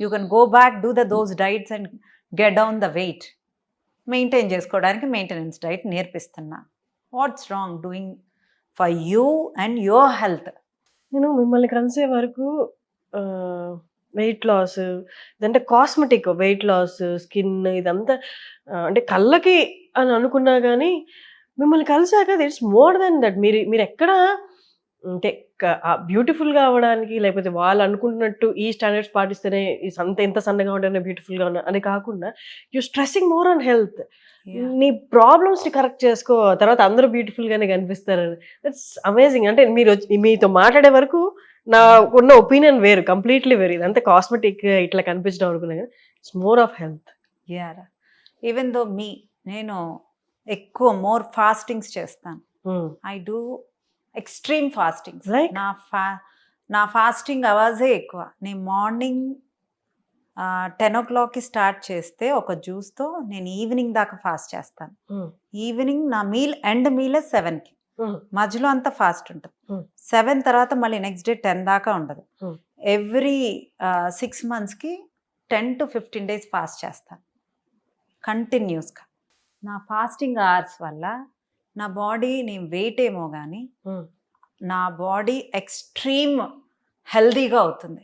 You can go back do those diets and get down the weight. Maintain చేసుకోవడానికి maintenance diet నేర్పిస్తున్నా. What's wrong doing for you and your health? నేను మిమ్మల్ని కలిసే వరకు weight loss, ఇదంటే cosmetic weight loss, skin ఇదంతా అంటే కళ్ళకి అని అనుకున్నా కానీ మిమ్మల్ని కలిసాక ఇట్స్ మోర్ దెన్ దట్. మీరు ఎక్కడ అంటే బ్యూటిఫుల్గా అవ్వడానికి లేకపోతే వాళ్ళు అనుకుంటున్నట్టు ఈ స్టాండర్డ్స్ పాటిస్తేనే ఎంత సన్నగా ఉంటేనే బ్యూటిఫుల్గా ఉన్నా అని కాకుండా you stressing more on health. నీ ప్రాబ్లమ్స్ని కరెక్ట్ చేసుకో, తర్వాత అందరూ బ్యూటిఫుల్గానే కనిపిస్తారు. That's amazing. అంటే మీతో మాట్లాడే వరకు నాకున్న ఒపీనియన్ వేరు, కంప్లీట్లీ వేరు. ఇదంతా కాస్మెటిక్ ఇట్లా కనిపించడం అనుకున్నా కానీ it's more of health. Yaara even though నేను ఎక్కువ మోర్ ఫాస్టింగ్స్ చేస్తాను. I do extreme fastings. Like? నా ఫాస్టింగ్ అవర్సే ఎక్కువ. నేను మార్నింగ్ 10 o'clockకి స్టార్ట్ చేస్తే ఒక జ్యూస్తో నేను ఈవినింగ్ దాకా ఫాస్ట్ చేస్తాను. ఈవినింగ్ నా ఎండ్ మీలే 7కి, మధ్యలో అంతా ఫాస్ట్ ఉంటుంది. 7 తర్వాత మళ్ళీ నెక్స్ట్ డే 10 దాకా ఉండదు. ఎవ్రీ 6 monthsకి 10 to 15 days ఫాస్ట్ చేస్తాను కంటిన్యూస్గా. నా ఫాస్టింగ్ అవర్స్ వల్ల నా బాడీ, నేను వెయిట్ ఏమో కానీ నా బాడీ ఎక్స్ట్రీమ్ హెల్దీగా అవుతుంది.